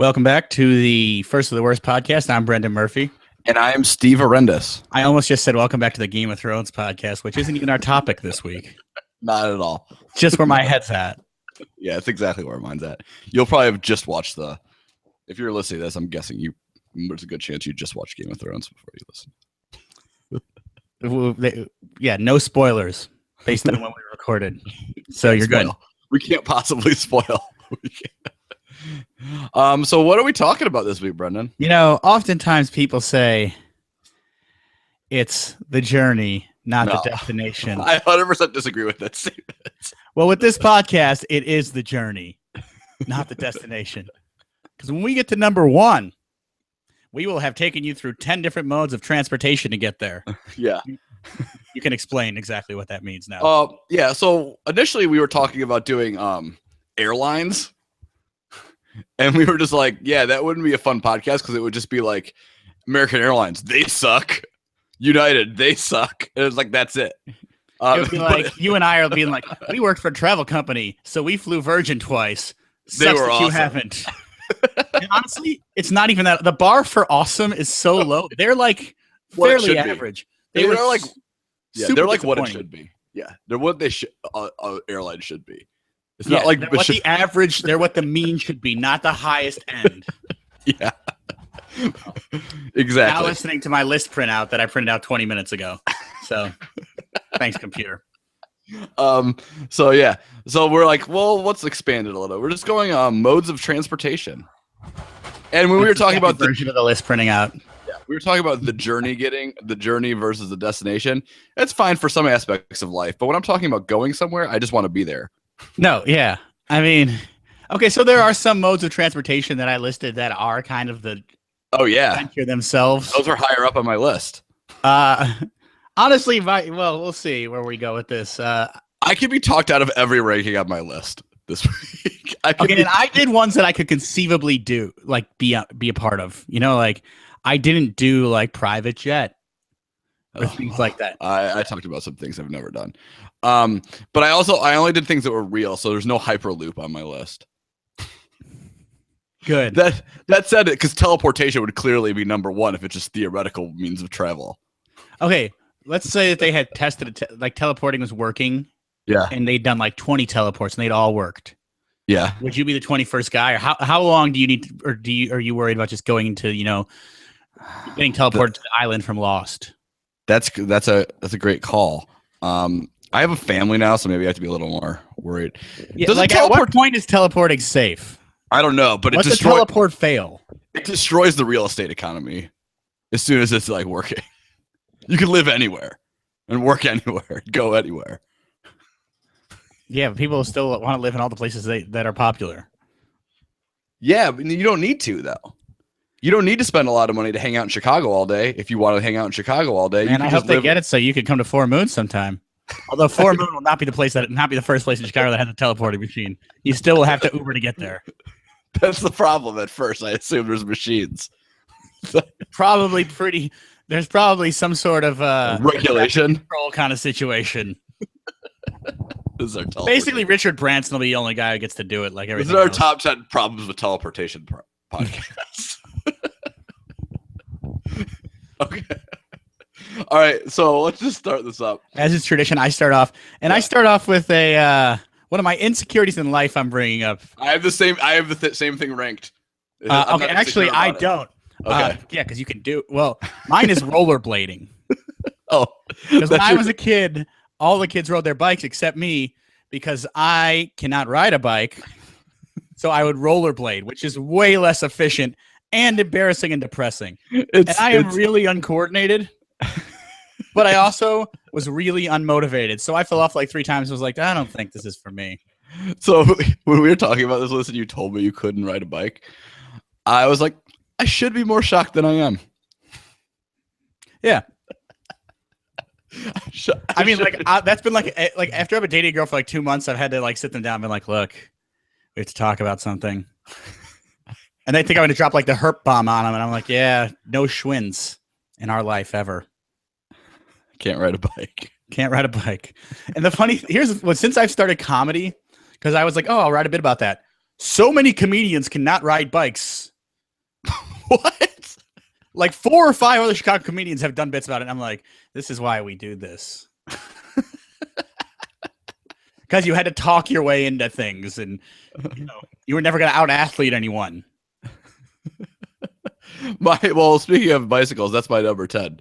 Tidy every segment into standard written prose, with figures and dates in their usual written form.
Welcome back to the First of the Worst podcast. I'm Brendan Murphy. And I am Steve Arendis. I almost just said welcome back to the Game of Thrones podcast, which isn't even our topic this week. Not at all. Just where my head's at. Yeah, it's exactly where mine's at. You'll probably have just watched if you're listening to this, I'm guessing there's a good chance you just watched Game of Thrones before you listen. Yeah, no spoilers based on when we recorded. So you're good. We can't possibly spoil. So what are we talking about this week, Brendan? You know, oftentimes people say it's the journey, not the destination. I 100% disagree with that statement. Well, with this podcast, it is the journey, not the destination. Because when we get to number 1, we will have taken you through 10 different modes of transportation to get there. Yeah. You can explain exactly what that means now. Yeah. So initially we were talking about doing airlines. And we were just like, yeah, that wouldn't be a fun podcast because it would just be like American Airlines, they suck. United, they suck. And it was like, that's it. It would be like you and I are being like, we worked for a travel company, so we flew Virgin twice. They were awesome. You haven't. And honestly, it's not even that. The bar for awesome is so low. They're like fairly average. They're like what it should be. Yeah, they're what they should. Airline should be. It's not like they're what the average. They're what the mean should be, not the highest end. Yeah, exactly. Now listening to my list printout that I printed out 20 minutes ago. So, thanks, computer. So yeah. So we're like, well, let's expand it a little. We're just going modes of transportation. And when we were talking about the version of the list printing out. Yeah, we were talking about the journey versus the destination. That's fine for some aspects of life, but when I'm talking about going somewhere, I just want to be there. No, yeah. I mean, okay, so there are some modes of transportation that I listed that are kind of the adventure themselves. Those are higher up on my list. Honestly, we'll see where we go with this. I could be talked out of every ranking on my list this week. I did ones that I could conceivably do, like be a part of. You know, like I didn't do like private jet or things like that. I talked about some things I've never done. But I only did things that were real, so there's no Hyperloop on my list. Good. That said, it because teleportation would clearly be number 1 if it's just theoretical means of travel. Okay, let's say that they had tested like teleporting was working. Yeah. And they'd done like 20 teleports and they'd all worked. Yeah. Would you be the 21st guy, or how long do you need to, or are you worried about just going into, getting teleported to the island from Lost? That's a great call. I have a family now, so maybe I have to be a little more worried. Yeah, at what point is teleporting safe? I don't know, but What's the teleport fail? It destroys the real estate economy as soon as it's like working. You can live anywhere and work anywhere, go anywhere. Yeah, but people still want to live in all the places that are popular. Yeah, but you don't need to, though. You don't need to spend a lot of money to hang out in Chicago all day. If you want to hang out in Chicago all day, and I hope they get it so you could come to Four Moons sometime. Although Four Moon will not be the first place in Chicago that has a teleporting machine. You still will have to Uber to get there. That's the problem at first. I assume there's machines. There's probably some sort of regulation control kind of situation. Basically, Richard Branson will be the only guy who gets to do it. Like everything. This is our top 10 problems with teleportation podcast. Okay. All right, so let's just start this up. As is tradition, I start off, and I start off with a one of my insecurities in life. I'm bringing up. I have the same thing ranked. Okay, actually, I don't. Okay. Yeah, because you can do well. Mine is rollerblading. Oh, because when I was a kid, all the kids rode their bikes except me because I cannot ride a bike. So I would rollerblade, which is way less efficient and embarrassing and depressing. I am really uncoordinated, but I also was really unmotivated. So I fell off like 3 times. I was like, I don't think this is for me. So when we were talking about this, listen, you told me you couldn't ride a bike. I was like, I should be more shocked than I am. Yeah. I mean, that's been like after I've been dating a girl for like 2 months, I've had to like sit them down and be like, look, we have to talk about something. And they think I'm going to drop like the herp bomb on them. And I'm like, yeah, no Schwins in our life ever. Can't ride a bike. Can't ride a bike. And the funny, since I've started comedy, because I was like, oh, I'll write a bit about that. So many comedians cannot ride bikes What? Like 4 or 5 other Chicago comedians have done bits about it. And I'm like, this is why we do this. Because you had to talk your way into things, and you were never going to out athlete anyone. Well, speaking of bicycles, that's my number 10.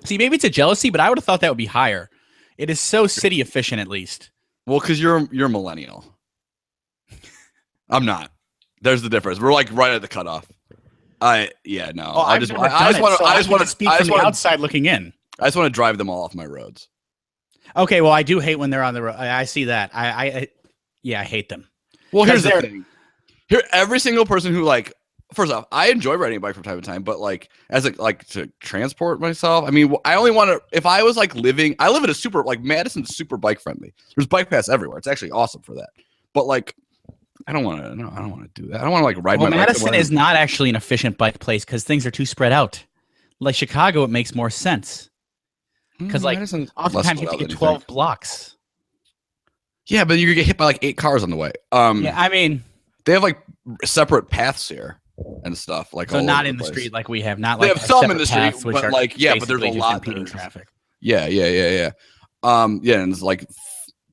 See, maybe it's a jealousy, but I would have thought that would be higher. It is so city efficient, at least. Well, because you're a millennial. I'm not. There's the difference. We're like right at the cutoff. I just want to speak from the outside looking in. I just want to drive them all off my roads. Okay, well, I do hate when they're on the road. I see that. I hate them. Well, here's the thing. Here, every single person who like, first off, I enjoy riding a bike from time to time, but like as a like to transport myself. I mean, I only want to if I was like I live in a super like Madison's super bike friendly. There's bike paths everywhere. It's actually awesome for that. But like, I don't want to do that. I don't want to like ride my bike. Madison is not actually an efficient bike place because things are too spread out. Like Chicago, it makes more sense. Because like oftentimes you have to get 12 blocks. Yeah, but you get hit by like 8 cars on the way. Yeah, I mean, they have like separate paths here and stuff. Like so not in the street like we have. Not they like have some in the street, paths, but like but there's a lot impeding traffic. Yeah. And it's like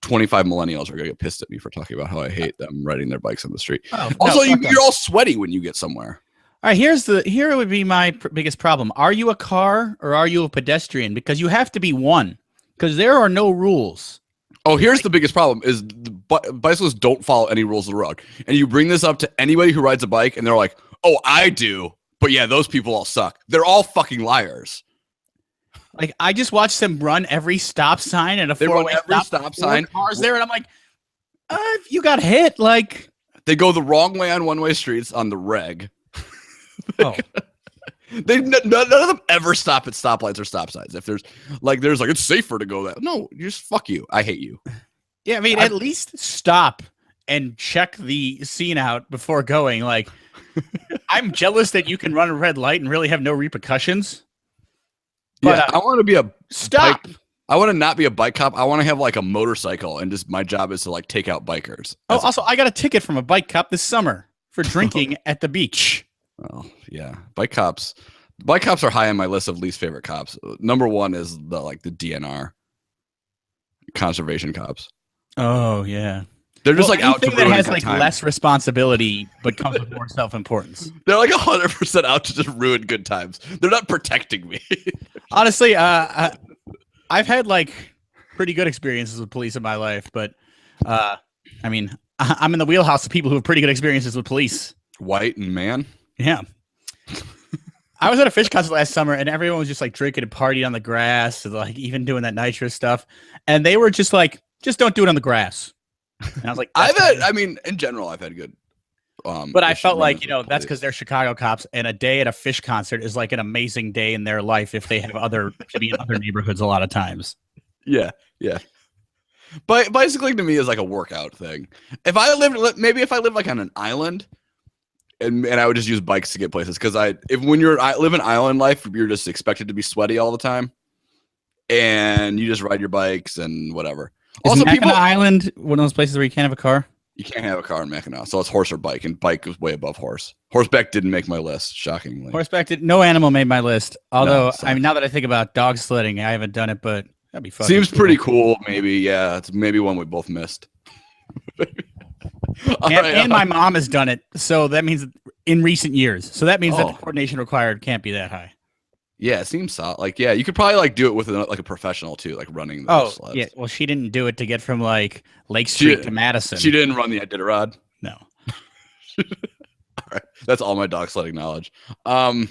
25 millennials are gonna get pissed at me for talking about how I hate them riding their bikes on the street. Oh, also, you're all sweaty when you get somewhere. All right, here would be my biggest problem. Are you a car or are you a pedestrian? Because you have to be one. Because there are no rules. Oh, here's the biggest problem: is bicyclists don't follow any rules of the road. And you bring this up to anybody who rides a bike, and they're like, "Oh, I do." But yeah, those people all suck. They're all fucking liars. Like I just watched them run every stop sign and a four-way stop sign. Cars there, and I'm like, you got hit. Like they go the wrong way on one-way streets on the reg. Oh. None of them ever stop at stoplights or stop signs. If there's like it's safer to go that. No, you just fuck you. I hate you. Yeah, I mean, at least stop and check the scene out before going. Like, I'm jealous that you can run a red light and really have no repercussions. But yeah, I want to be a stop. I want to not be a bike cop. I want to have like a motorcycle, and just my job is to like take out bikers. Also, I got a ticket from a bike cop this summer for drinking at the beach. Oh yeah, bike cops. Bike cops are high on my list of least favorite cops. Number 1 is the DNR, conservation cops. Oh yeah, they're just like out to that has like time. Less responsibility, but comes with more self-importance. They're like 100% out to just ruin good times. They're not protecting me. Honestly, I've had like pretty good experiences with police in my life, but I mean, I'm in the wheelhouse of people who have pretty good experiences with police. White and man. Yeah. I was at a Fish concert last summer and everyone was just like drinking and partying on the grass, and, like even doing that nitrous stuff. And they were just like, just don't do it on the grass. And I was like, in general, I've had good. But I felt like, that's because they're Chicago cops, and a day at a Fish concert is like an amazing day in their life if they have to be in other neighborhoods a lot of times. Yeah. But bicycling to me is like a workout thing. If I lived like on an island, and I would just use bikes to get places, because when you're living island life, you're just expected to be sweaty all the time, and you just ride your bikes and whatever. Is also, Mackinac Island one of those places where you can't have a car? You can't have a car in Mackinac, so it's horse or bike, and bike was way above horse. Horseback didn't make my list, shockingly. No animal made my list. Although, I mean, now that I think about dog sledding, I haven't done it, but that'd be fun. Seems pretty cool. Maybe, yeah, it's maybe one we both missed. And my mom has done it, so that means in recent years. So that means that the coordination required can't be that high. Yeah, it seems so. Like, yeah, you could probably like do it with like a professional too, like running. Sleds. Yeah. Well, she didn't do it to get from like Lake Street to Madison. She didn't run the Iditarod. No. All right, that's all my dog sledding knowledge. My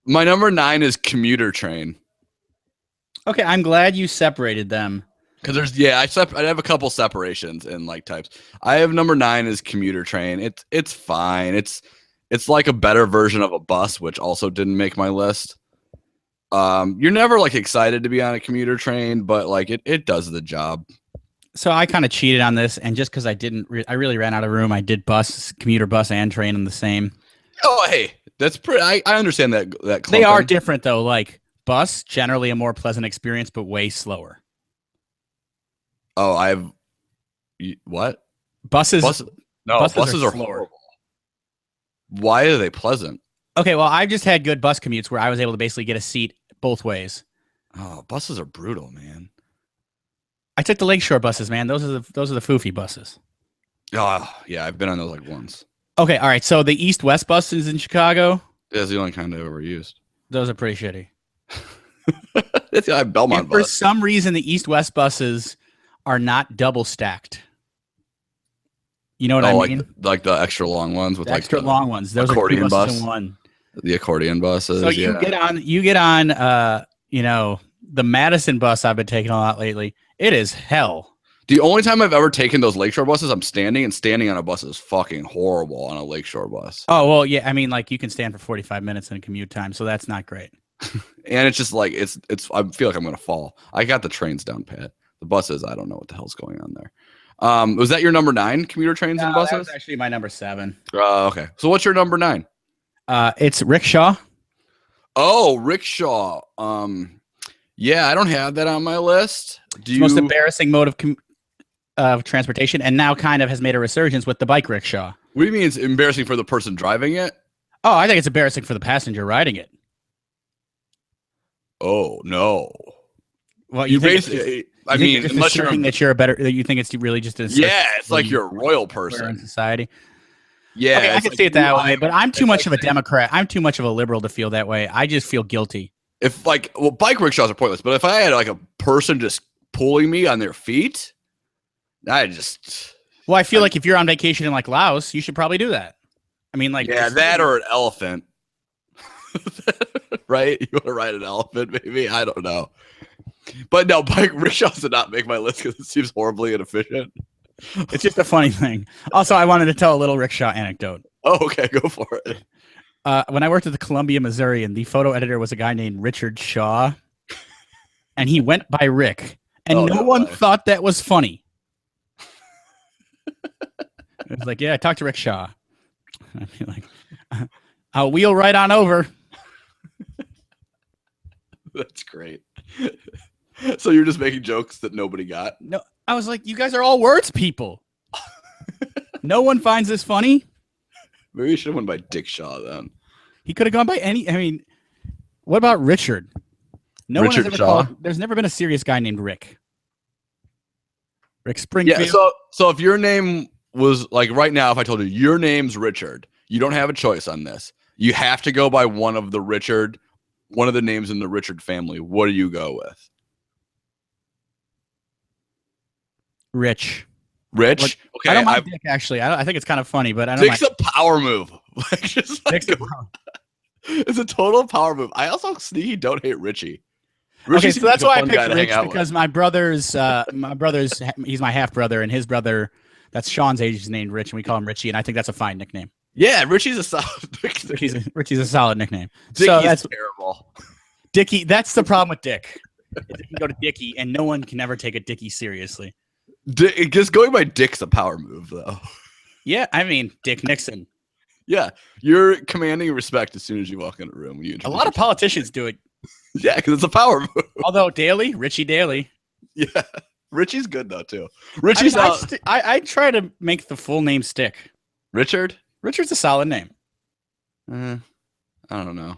number 9 is commuter train. Okay, I'm glad you separated them. Because I have a couple separations in like types. I have number 9 is commuter train. It's fine. It's like a better version of a bus, which also didn't make my list. You're never like excited to be on a commuter train, but like it does the job. So I kind of cheated on this, and just because I I really ran out of room. I did commuter bus and train in the same. Oh, hey, that's pretty. I understand that. They are different though. Like bus, generally a more pleasant experience, but way slower. Oh, what? Buses are horrible. Why are they pleasant? Okay, well, I've just had good bus commutes where I was able to basically get a seat both ways. Oh, buses are brutal, man. I took the Lakeshore buses, man. Those are the foofy buses. Oh, yeah, I've been on those like once. Okay, all right. So the East-West buses in Chicago, That's the only kind I've ever used. those are pretty shitty. It's a Belmont And for bus. some reason, the East-West buses are not double stacked. You know what I mean? Like the extra long ones with The like extra the long ones. Those are two accordion buses bus. in one. The accordion buses. So you get on the Madison bus I've been taking a lot lately. It is hell. The only time I've ever taken those Lakeshore buses, I'm standing, and standing on a bus is fucking horrible on a Lakeshore bus. Oh, well, yeah, I mean, like, you can stand for 45 minutes in a commute time, so that's not great. And it's just like it's I feel like I'm gonna fall. I got the trains down pat. The buses, I don't know what the hell's going on there. Was that your number 9 commuter trains and buses? That was actually my number 7. Okay. So what's your number 9? It's rickshaw. Oh, rickshaw. Yeah, I don't have that on my list. It's the most embarrassing mode of transportation, and now kind of has made a resurgence with the bike rickshaw. What do you mean it's embarrassing for the person driving it? Oh, I think it's embarrassing for the passenger riding it. Oh no. Well, You basically, I mean, unless you're that you're a better, that you think it's really just a it's like you're a royal in person. society. Yeah, Okay, I it's can like see it that you- way, but I'm too it's much like of a saying- Democrat. I'm too much of a liberal to feel that way. I just feel guilty. If bike rickshaws are pointless, but if I had like a person just pulling me on their feet, I just Well, I feel like if you're on vacation in like Laos, you should probably do that. I mean, like that or an elephant, right? You want to ride an elephant, maybe? I don't know. But no, bike rickshaws did not make my list because it seems horribly inefficient. it's just a funny thing. Also, I wanted to tell a little rickshaw anecdote. Oh, okay, go for it. When I worked at the Columbia Missourian, the photo editor was a guy named Richard Shaw, and he went by Rick, and Oh, no no one way. thought that was funny. It was like, yeah, I talked to Rick Shaw. I'd be like, I'll wheel right on over. That's great. So you're just making jokes that nobody got? No, I was like, you guys are all words people. No one finds this funny. Maybe you should have went by Dick Shaw then. He could have gone by any. I mean, what about Richard? No one Richard has ever Shaw? called. There's never been a serious guy named Rick. Rick Springfield. Yeah, so if your name was like right now, if I told you your name's Richard, you don't have a choice on this. You have to go by one of the names in the Richard family. What do you go with? Rich. Rich? What- Okay. I don't mind Dick actually. I think it's kind of funny, but I don't Dick's mind. a power move. Like, just like, Dick's a- it's a total power move. I also sneaky don't hate Richie. Okay, Richie so seems that's like a why I fun guy picked to hang Rich out with. because my brother's he's my half brother, and his brother that's Sean's age is named Rich, and we call him Richie, and I think that's a fine nickname. Yeah, Richie's a solid. Richie's a solid nickname. Dickie's So that's terrible. Dickie. That's the problem with Dick. You can go to Dickie, and no one can ever take a Dickie seriously. Just going by Dick's a power move, though. Yeah, I mean Dick Nixon. Yeah, you're commanding respect as soon as you walk in a room. When you A introduce lot of yourself. politicians do it. Yeah, because it's a power move. Although Richie Daley. Yeah, Richie's good though too. I, Richie's mean, out. I try to make the full name stick. Richard. Richard's a solid name. I don't know.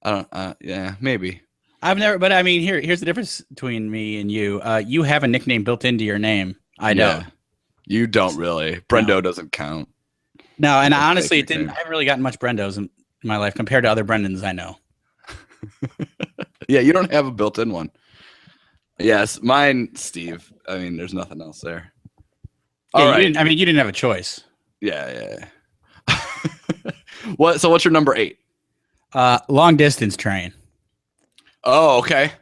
I don't. Yeah, maybe. I've never, but I mean, here's the difference between me and you. You have a nickname built into your name. I don't. You don't really. Brendo doesn't count. No, and That's a honestly, fake it didn't. nickname. I haven't really gotten much Brendos in my life compared to other Brendans I know. Yeah, you don't have a built-in one. Yes, mine, Steve. I mean, there's nothing else there. Yeah, All you right. didn't, I mean, you didn't have a choice. Yeah. What? So what's your number 8? Long distance train. Oh, okay.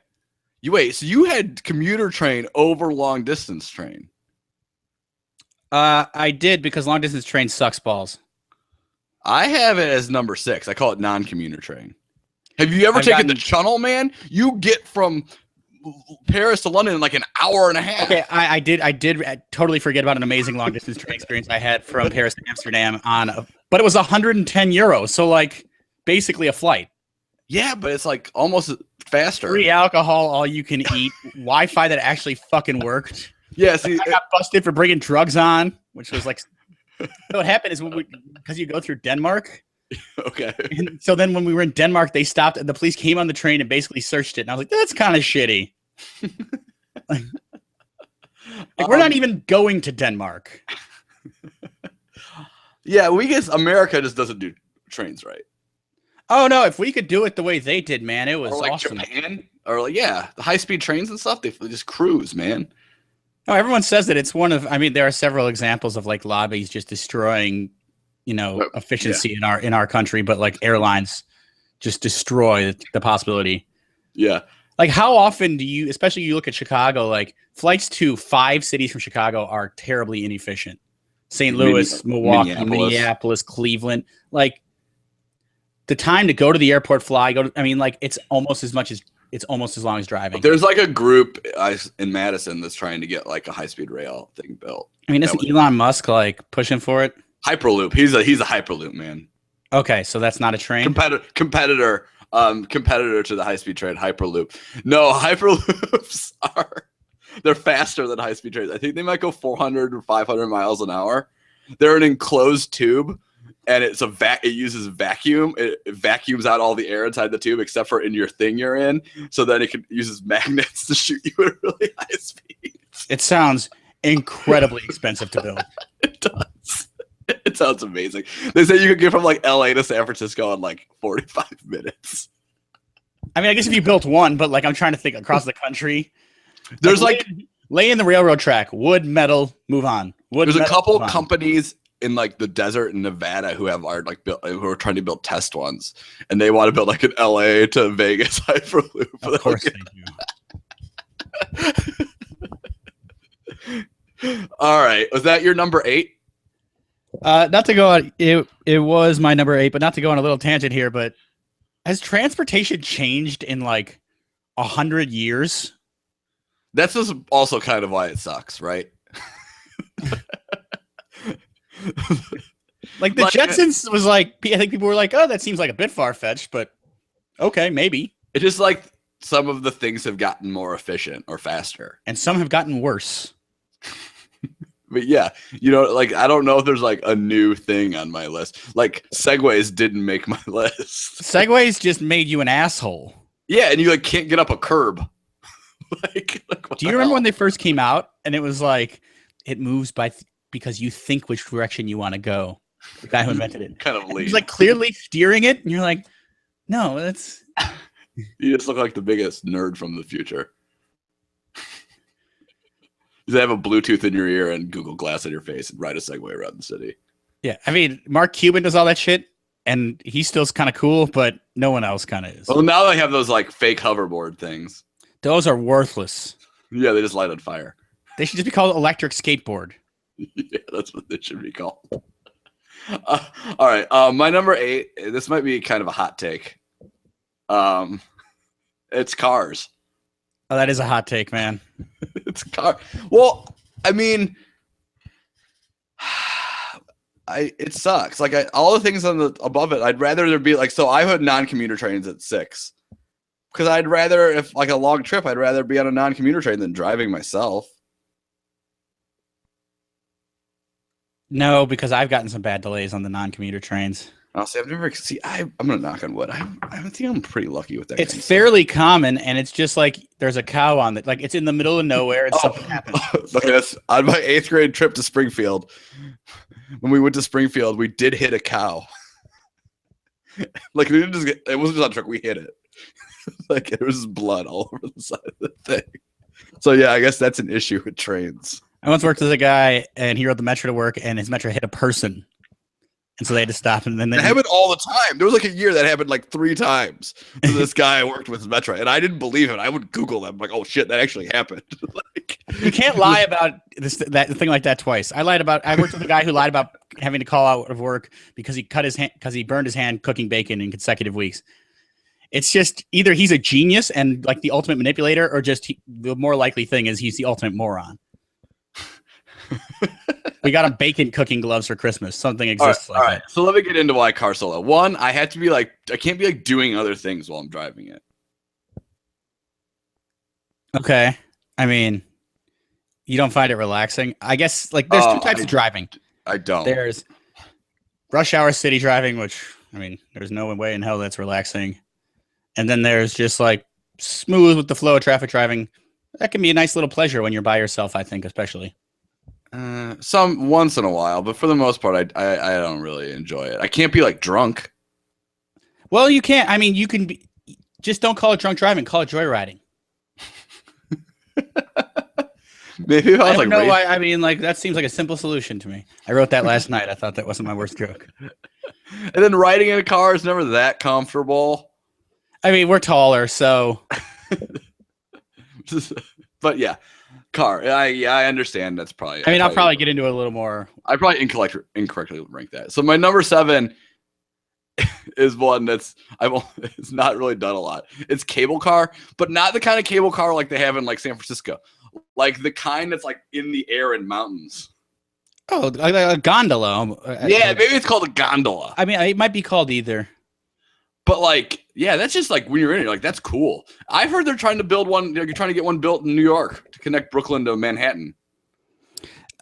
So you had commuter train over long distance train. I did because long distance train sucks balls. I have it as number 6. I call it non-commuter train. Have you ever taken the Channel, man? You get from Paris to London in like an hour and a half. Okay, I did totally forget about an amazing long distance train experience I had from Paris to Amsterdam but it was 110 euros, so like basically a flight. Yeah, but it's like almost faster. Free alcohol, all you can eat, Wi-Fi that actually fucking worked. Yeah, see, I got busted for bringing drugs on, which was like So what happened is because you go through Denmark. Okay. And so then when we were in Denmark, they stopped and the police came on the train and basically searched it. And I was like, that's kind of shitty. Like, we're not even going to Denmark. Yeah, we guess America just doesn't do trains right. Oh no, if we could do it the way they did, man, it was Or like awesome. Japan, or like the high-speed trains and stuff. They just cruise, man. No, everyone says that it's one of. I mean, there are several examples of like lobbies just destroying, efficiency in our country, but like airlines just destroy the possibility. Yeah. Like, how often do you, especially you look at Chicago, like flights to 5 cities from Chicago are terribly inefficient. St. Louis, Milwaukee, Minneapolis, Cleveland. Like, the time to go to the airport, fly, it's almost as long as driving. There's like a group in Madison that's trying to get like a high-speed rail thing built. I mean, isn't Elon Musk like pushing for it? Hyperloop. He's a Hyperloop man. Okay, so that's not a train. Competitor to the high-speed train, Hyperloop. No, Hyperloops they're faster than high-speed trains. I think they might go 400 or 500 miles an hour. They're an enclosed tube, and it uses vacuum. It vacuums out all the air inside the tube except for in your thing you're in. So then it uses magnets to shoot you at really high speeds. It sounds incredibly expensive to build. It does. It sounds amazing. They say you could get from like LA to San Francisco in like 45 minutes. I mean, I guess if you built one, but like I'm trying to think across the country. There's lay in the railroad track, wood, metal, move on. There's a couple companies in like the desert in Nevada who are trying to build test ones, and they want to build like an LA to Vegas Hyperloop. Of course they do. All right, was that your number 8? Not to go on, it was my number 8, but not to go on a little tangent here. But has transportation changed in like 100 years? That's just also kind of why it sucks, right? Like the Jetsons was like, I think people were like, oh, that seems like a bit far-fetched, but okay, maybe. It's just like some of the things have gotten more efficient or faster. And some have gotten worse. But yeah, like I don't know if there's like a new thing on my list. Like Segways didn't make my list. Segways just made you an asshole. Yeah, and you like can't get up a curb. Do you remember when they first came out and it was like it moves because you think which direction you want to go? The guy who invented it. Kind of late. He's like clearly steering it, and you're like, no, that's. You just look like the biggest nerd from the future. You have a Bluetooth in your ear and Google Glass in your face and ride a Segway around the city. Yeah, I mean, Mark Cuban does all that shit, and he still's kind of cool, but no one else kind of is. Well, now they have those like fake hoverboard things. Those are worthless. Yeah, they just light on fire. They should just be called electric skateboard. Yeah, that's what they should be called. All right, my number 8. This might be kind of a hot take. It's Cars. Oh, that is a hot take, man. It's car. Well, I mean, it sucks. Like all the things above it, I'd rather there be like. So I put non-commuter trains at 6 because I'd rather, if like a long trip, I'd rather be on a non-commuter train than driving myself. No, because I've gotten some bad delays on the non-commuter trains. I'll say I'm gonna knock on wood. I think I'm pretty lucky with that. It's fairly common, and it's just like there's a cow on it. Like it's in the middle of nowhere, and something happens. Look at this. On my 8th grade trip to Springfield, when we went to Springfield, we did hit a cow. Like it wasn't just on a truck. We hit it. Like there was blood all over the side of the thing. So yeah, I guess that's an issue with trains. I once worked with a guy, and he rode the metro to work, and his metro hit a person. And so they had to stop. And then it happened all the time. There was like a year that happened like 3 times. So this guy I worked with Metro, and I didn't believe it. I would Google them, like, oh shit, that actually happened. Like, you can't lie about that thing like that twice. I worked with a guy who lied about having to call out of work because he burned his hand cooking bacon in consecutive weeks. It's just either he's a genius and like the ultimate manipulator, or just the more likely thing is he's the ultimate moron. We got him bacon cooking gloves for Christmas. Something exists like that. So let me get into why car solo. 1, I have to be like, I can't be like doing other things while I'm driving it. Okay. I mean, you don't find it relaxing? I guess like there's 2 types of driving. I don't. There's rush hour city driving, which, I mean, there's no way in hell that's relaxing. And then there's just like smooth with the flow of traffic driving. That can be a nice little pleasure when you're by yourself, I think, especially. Some once in a while, but for the most part, I don't really enjoy it. I can't be like drunk. Well, you can't. I mean, you can be. Just don't call it drunk driving. Call it joyriding. Maybe if I I was don't like, know why. I mean, like that seems like a simple solution to me. I wrote that last night. I thought that wasn't my worst joke. and then riding in a car is never that comfortable. I mean, we're taller, so. But yeah, car. I understand. That's probably. I mean, I'll probably get into it a little more. I probably incorrectly rank that. So my number 7 is one that's it's not really done a lot. It's cable car, but not the kind of cable car like they have in like San Francisco, like the kind that's like in the air in mountains. Oh, a gondola. Yeah, maybe it's called a gondola. I mean, it might be called either. But like, yeah, that's just like when you're in it, like that's cool. I've heard they're trying to build one. You're trying to get one built in New York to connect Brooklyn to Manhattan.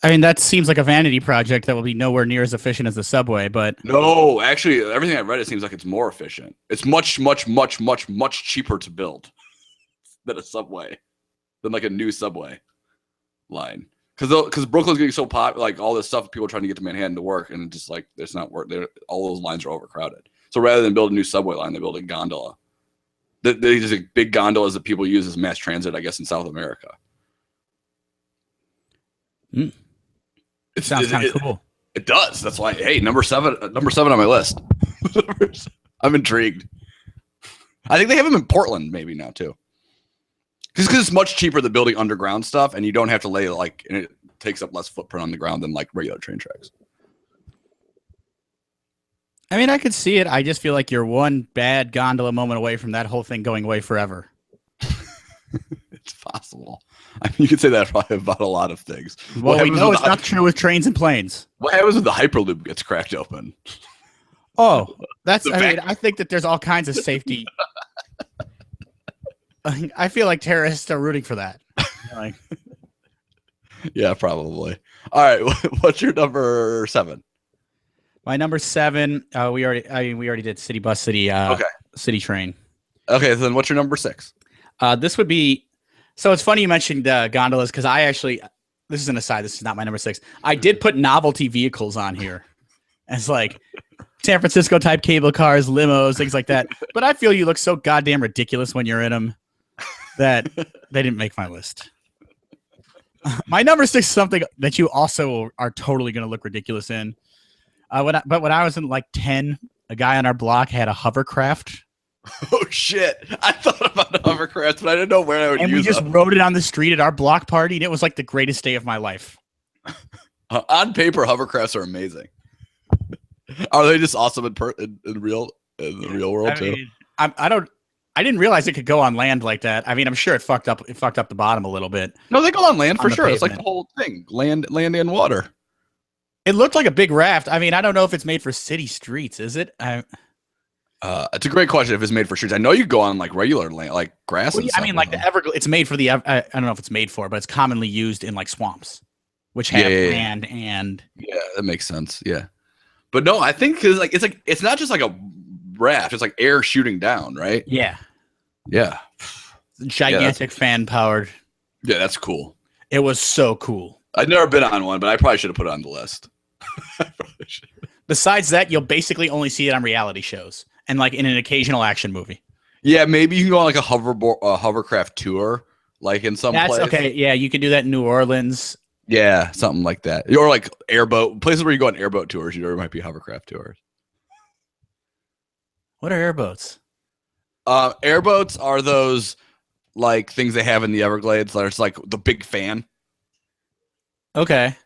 I mean, that seems like a vanity project that will be nowhere near as efficient as the subway, but No, actually, everything I've read, it seems like it's more efficient. It's much, much, much, much, much cheaper to build than a subway, than like a new subway line. Because Brooklyn's getting so popular, like all this stuff, people are trying to get to Manhattan to work, and just like it's not work. All those lines are overcrowded. So rather than build a new subway line, they build a gondola. These are big gondolas that people use as mass transit, I guess, in South America. It sounds kind of cool. It does. That's why. Hey, number seven on my list. I'm intrigued. I think they have them in Portland maybe now too. Because it's much cheaper than building underground stuff, and you don't have to lay and it takes up less footprint on the ground than like regular train tracks. I mean, I could see it. I just feel like you're one bad gondola moment away from that whole thing going away forever. It's possible. I mean, you could say that probably about a lot of things. Well, we know it's not true with trains and planes. What happens when the Hyperloop gets cracked open? Oh, that's. I mean, I think that there's all kinds of safety. I feel like terrorists are rooting for that. Like, yeah, probably. All right, what's your number 7? My number 7. We already did city bus, city train. Okay, so then what's your number 6? This would be. So it's funny you mentioned gondolas because I actually. This is an aside. This is not my number 6. I did put novelty vehicles on here. It's like San Francisco type cable cars, limos, things like that. But I feel you look so goddamn ridiculous when you're in them that they didn't make my list. My number 6 is something that you also are totally going to look ridiculous in. When I was in like 10, a guy on our block had a hovercraft. Oh shit! I thought about the hovercraft, but I didn't know where I would use it. And we just rode it on the street at our block party, and it was like the greatest day of my life. On paper, hovercrafts are amazing. Are they just awesome in the real world too? Mean, I didn't realize it could go on land like that. I mean, I'm sure it fucked up the bottom a little bit. No, they go on land for sure. Pavement. It's like the whole thing, land and water. It looked like a big raft. I mean, I don't know if it's made for city streets. Is it? It's a great question if it's made for streets. I know you go on like regular land, like grass. Well, I mean, like the Everglades. It's made for the. I don't know if it's made for, but it's commonly used in like swamps, which have land and. Yeah, that makes sense. Yeah, but no, I think because it's not just like a raft. It's like air shooting down, right? Yeah. Yeah. Gigantic fan powered. Yeah, that's cool. It was so cool. I've never been on one, but I probably should have put it on the list. Besides that, you'll basically only see it on reality shows and like in an occasional action movie. Yeah, maybe you can go on like a hovercraft tour, like in some place. Okay. Yeah, you can do that in New Orleans. Yeah, something like that. Or like airboat places where you go on airboat tours. You know, there might be hovercraft tours. What are airboats? Airboats are those like things they have in the Everglades. There's like the big fan. Okay.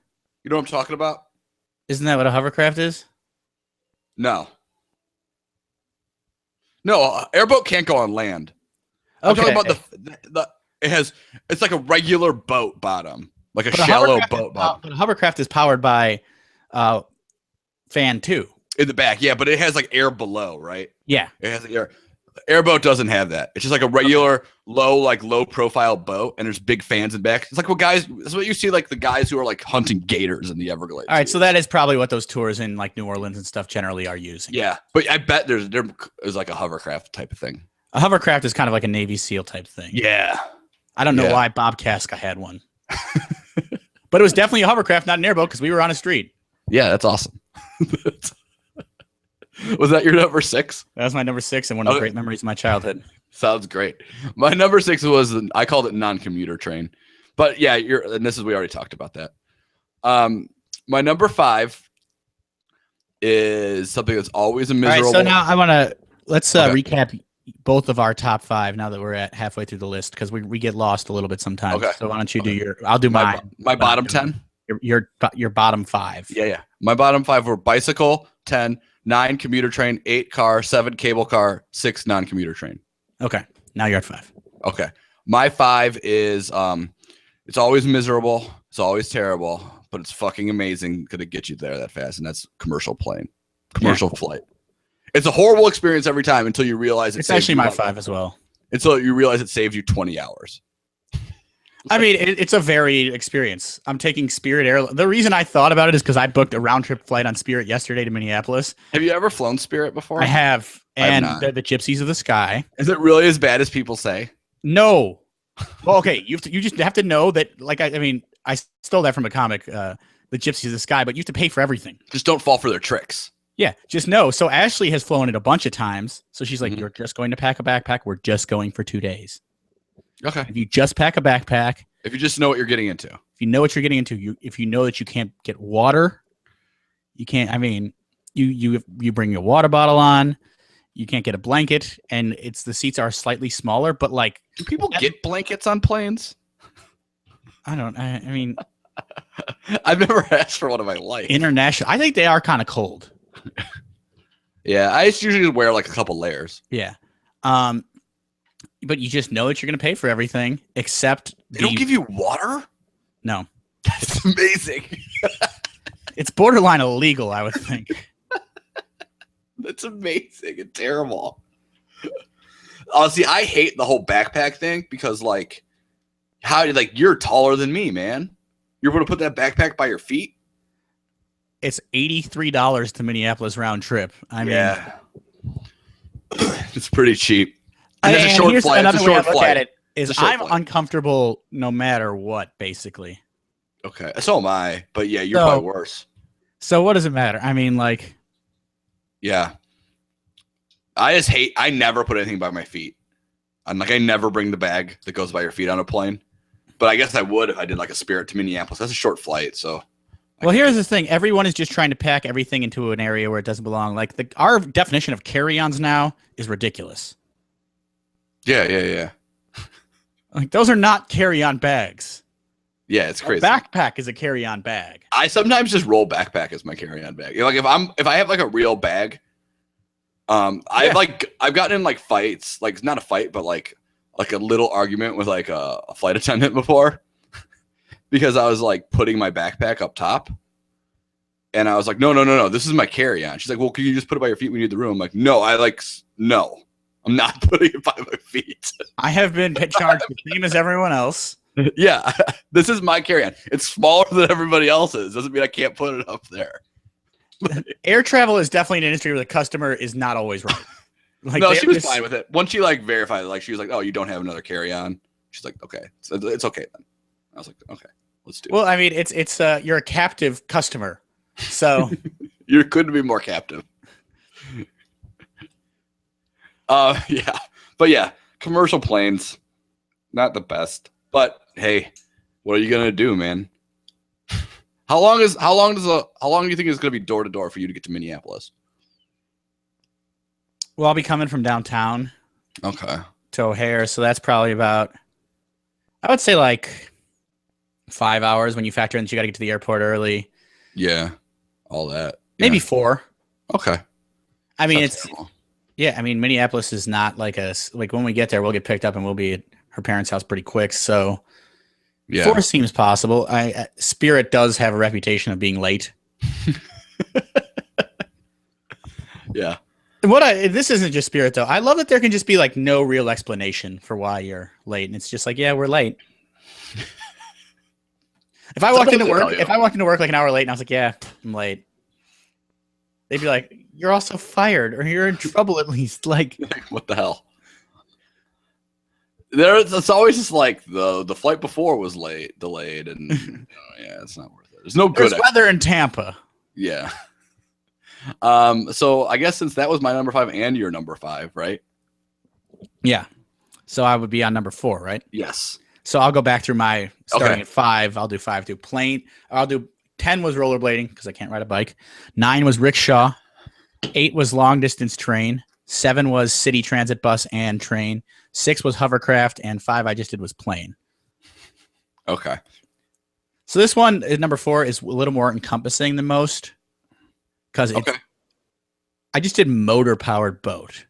You know what I'm talking about? Isn't that what a hovercraft is? No, airboat can't go on land. I'm Okay. talking about it's like a regular boat bottom, like a shallow boat bottom. But a hovercraft is powered by fan too. In the back, yeah, but it has like air below, right? Yeah. It has air. Airboat doesn't have that. It's just like a regular low profile boat, and there's big fans in back. It's like that's what you see, like the guys who are like hunting gators in the Everglades. All right, so that is probably what those tours in like New Orleans and stuff generally are using. Yeah, but I bet there's like a hovercraft type of thing. A hovercraft is kind of like a Navy SEAL type thing. Yeah. I don't know why Bob Casca had one. But it was definitely a hovercraft, not an airboat, because we were on a street. Yeah, that's awesome. Was that your number 6? That was my number 6 and one of the great memories of my childhood. Sounds great. My number 6 was, I called it non-commuter train. But yeah, and we already talked about that. My number 5 is something that's always a miserable. All right, so now I want to, let's recap both of our top 5 now that we're at halfway through the list, because we get lost a little bit sometimes. Okay. So why don't you do I'll do mine. My bottom 10? Your bottom 5. Yeah. My bottom 5 were bicycle, 10, 9 commuter train, 8 car, 7 cable car, 6 non-commuter train. Okay. Now you're at 5. Okay. My 5 is it's always miserable. It's always terrible, but it's fucking amazing because it gets you there that fast, and that's commercial flight. It's a horrible experience every time until you realize it's actually my 5 as well. Until you realize it saves you 20 hours. I mean, it's a varied experience. I'm taking Spirit Air. The reason I thought about it is because I booked a round trip flight on Spirit yesterday to Minneapolis. Have you ever flown Spirit before? I have. And they're the Gypsies of the Sky. Is it really as bad as people say? No. Well, okay. You just have to know that, like, I mean, I stole that from a comic, the Gypsies of the Sky, but you have to pay for everything. Just don't fall for their tricks. Yeah, just know. So Ashley has flown it a bunch of times. So she's like, you're just going to pack a backpack. We're just going for 2 days. Okay. If you just pack a backpack. If you just know what you're getting into. If you know what you're getting into, if you know that you can't get water, you can't, I mean, you bring your water bottle on, you can't get a blanket, and the seats are slightly smaller, but like. Do people get blankets on planes? I mean. I've never asked for one in my life. International. I think they are kind of cold. Yeah, I usually wear like a couple layers. Yeah. But you just know that you're going to pay for everything except they don't give you water? No. That's amazing. It's borderline illegal, I would think. That's amazing and terrible. See, I hate the whole backpack thing because you're taller than me, man. You're going to put that backpack by your feet? It's $83 to Minneapolis round trip. I mean, it's pretty cheap. And it's a short flight. Another way I look at it is I'm uncomfortable no matter what, basically. Okay, so am I. But yeah, you're probably worse. So what does it matter? I mean, like, yeah. I never put anything by my feet. I never bring the bag that goes by your feet on a plane. But I guess I would if I did like a Spirit to Minneapolis. That's a short flight, so. Well, here's the thing. Everyone is just trying to pack everything into an area where it doesn't belong. Like our definition of carry-ons now is ridiculous. Yeah. Like those are not carry-on bags. Yeah, it's crazy. A backpack is a carry-on bag. I sometimes just roll backpack as my carry-on bag. Like if I have like a real bag, I've gotten in like fights, like not a fight, but like a little argument with like a flight attendant before. Because I was like putting my backpack up top, and I was like, no, this is my carry-on. She's like, well, can you just put it by your feet when you need the room? I'm like, no, I'm not putting it by my feet. I have been charged the same as everyone else. Yeah, this is my carry-on. It's smaller than everybody else's. Doesn't mean I can't put it up there. Air travel is definitely an industry where the customer is not always right. Like, no, she was fine with it. Once she like verified it, like she was like, oh, you don't have another carry-on. She's like, okay, so it's okay then. I was like, okay. Let's do it. Well, I mean, it's you're a captive customer, so you couldn't be more captive. Yeah, commercial planes, not the best, but hey, what are you gonna do, man? How long do you think it's gonna be door to door for you to get to Minneapolis? Well, I'll be coming from downtown, to O'Hare, so that's probably about, I would say like 5 hours when you factor in that you got to get to the airport early. Yeah, all that. Yeah. Maybe 4. Okay. I mean, I mean, Minneapolis is not like when we get there, we'll get picked up and we'll be at her parents' house pretty quick. So 4 seems possible. Spirit does have a reputation of being late. Yeah. this isn't just spirit though. I love that there can just be like no real explanation for why you're late, and it's just like, yeah, we're late. If I walked into work like an hour late and I was like, yeah, I'm late, they'd be like, you're also fired or you're in trouble at least. Like, what the hell? It's always just like the flight before was delayed, and yeah, it's not worth it. There's no good weather in Tampa. Yeah. So I guess since that was my number 5 and your number 5, right? Yeah. So I would be on number 4, right? Yes. So I'll go back through my starting at 5. I'll do 5 to plane. I'll do 10 was rollerblading because I can't ride a bike. 9 was rickshaw. 8 was long distance train. 7 was city transit bus and train. 6 was hovercraft, and 5 I just did was plane. Okay. So this one, number 4, is a little more encompassing than most because I just did motor powered boat.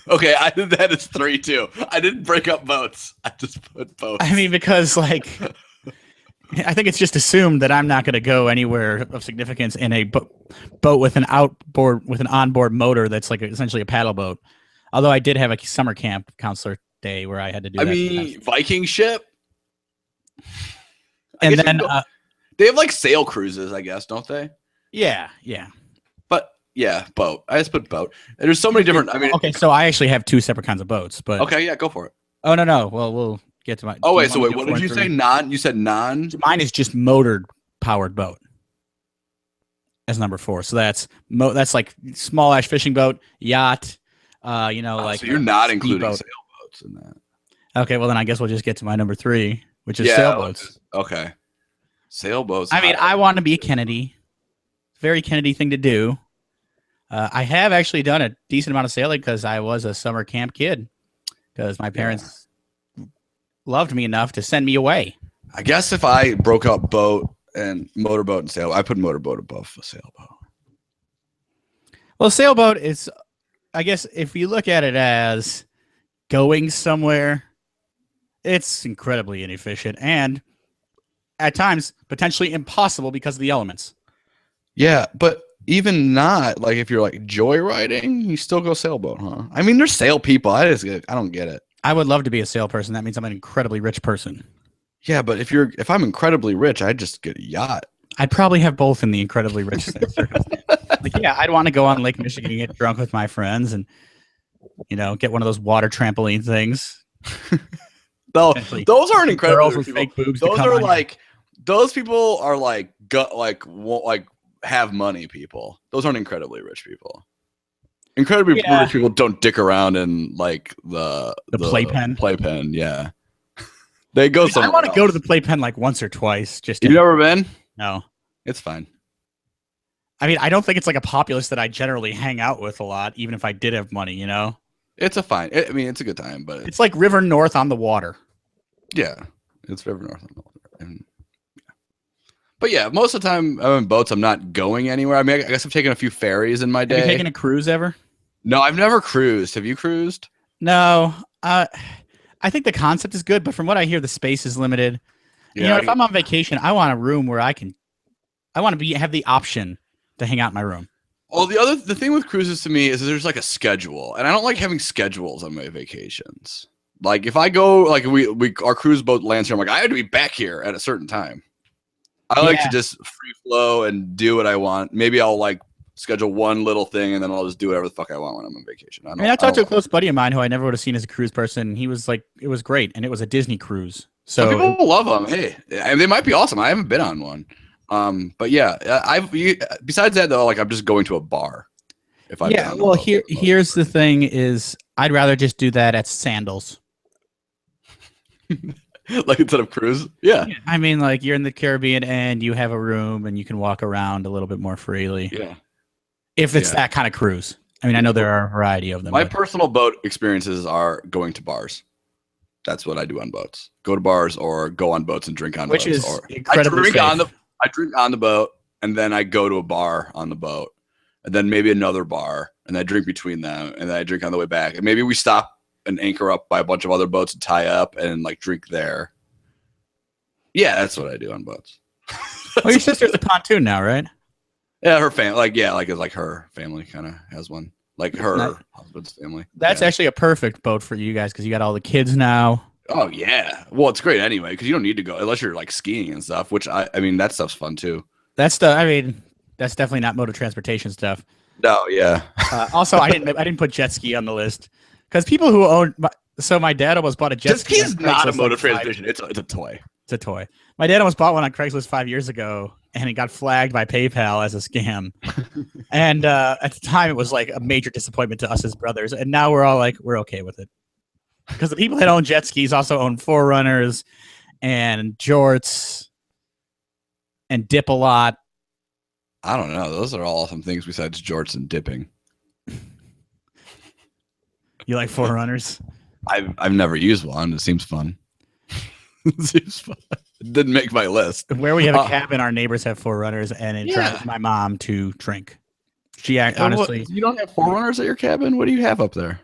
Okay, I did that as 3 too. I didn't break up boats. I just put boats. I mean, because like, I think it's just assumed that I'm not going to go anywhere of significance in a boat with an onboard motor that's like essentially a paddle boat. Although I did have a summer camp counselor day where I had to do that. I mean, Viking ship. And then they have like sail cruises, I guess, don't they? Yeah. But yeah, boat. I just put boat. There's so many different. I mean, okay, so I actually have 2 separate kinds of boats. But okay, yeah, go for it. Oh no. Well, we'll get to my. Oh wait, what did you say? You said non. Mine is just motor powered boat. As number 4, so that's like small-ash fishing boat, yacht. Like. So you're not including sailboats in that. Okay, well then I guess we'll just get to my number 3, which is sailboats. Okay. Sailboats. I mean, I want to be a Kennedy. Very Kennedy thing to do. I have actually done a decent amount of sailing because I was a summer camp kid. Because my parents loved me enough to send me away. I guess if I broke up boat and motorboat and sailboat, I put motorboat above a sailboat. Well, sailboat is, I guess, if you look at it as going somewhere, it's incredibly inefficient and at times potentially impossible because of the elements. Yeah, but even not like if you're like joyriding, you still go sailboat, huh? I mean, there's sail people. I don't get it. I would love to be a sail person. That means I'm an incredibly rich person. Yeah, but if I'm incredibly rich, I'd just get a yacht. I'd probably have both in the incredibly rich circumstance. Like, yeah, I'd want to go on Lake Michigan and get drunk with my friends and, get one of those water trampoline things. Those aren't incredible. Fake boobs. Those are like, those people are like, have money people. Those aren't incredibly rich people. Incredibly rich people don't dick around in like the playpen. Playpen, yeah. They go somewhere. I want to go to the playpen like once or twice. You've never been? No. It's fine. I mean, I don't think it's like a populace that I generally hang out with a lot, even if I did have money, It's it's a good time, but it's like River North on the water. Yeah, it's River North on the water. And, yeah. But yeah, most of the time I'm in boats. I'm not going anywhere. I mean, I guess I've taken a few ferries in my day. Have you taken a cruise ever? No, I've never cruised. Have you cruised? No. I think the concept is good, but from what I hear, the space is limited. Yeah, if I'm on vacation, I want a room where I want to have the option to hang out in my room. Well, the thing with cruises to me is there's like a schedule, and I don't like having schedules on my vacations. Like if I go, like our cruise boat lands here, I'm like, I have to be back here at a certain time. I like to just free flow and do what I want. Maybe I'll like schedule one little thing and then I'll just do whatever the fuck I want when I'm on vacation. I talked to a close buddy of mine who I never would have seen as a cruise person. He was like, it was great, and it was a Disney cruise. So some people love them. Hey, they might be awesome. I haven't been on one. But yeah, besides that though, like I'm just going to a bar. Here's the thing: is I'd rather just do that at Sandals. Like instead of cruise, yeah. I mean, like you're in the Caribbean and you have a room and you can walk around a little bit more freely. Yeah. If it's that kind of cruise. I mean, I know there are a variety of them. My personal boat experiences are going to bars. That's what I do on boats. Go to bars or go on boats and drink on boats. Which is incredibly safe. I drink on the boat and then I go to a bar on the boat and then maybe another bar and I drink between them and then I drink on the way back. And maybe we stop and anchor up by a bunch of other boats and tie up and like drink there. Yeah, that's what I do on boats. Well, your sister's a pontoon now, right? Yeah, her family, like her family kind of has one. like her Nice. husband's family. That's Yeah. actually a perfect boat for you guys because you got all the kids now. Oh yeah. Well, it's great anyway because you don't need to go unless you're like skiing and stuff. Which I mean that stuff's fun too. That's definitely not mode of transportation stuff. No, yeah. Also, I didn't put jet ski on the list because people who own. So my dad almost bought a jet ski. Jet ski is not a Craigslist mode of like transportation. It's a toy. It's a toy. My dad almost bought one on Craigslist 5 years ago, and it got flagged by PayPal as a scam. And at the time, it was like a major disappointment to us as brothers. And now we're all like, we're okay with it. Because the people that own jet skis also own Forerunners and jorts and dip a lot. I don't know. Those are all some things besides jorts and dipping. You like Forerunners? I've never used one. It seems fun. It seems fun. It didn't make my list. Where we have a cabin, our neighbors have Forerunners, and it drives my mom to drink. She honestly, you don't have Forerunners at your cabin? What do you have up there?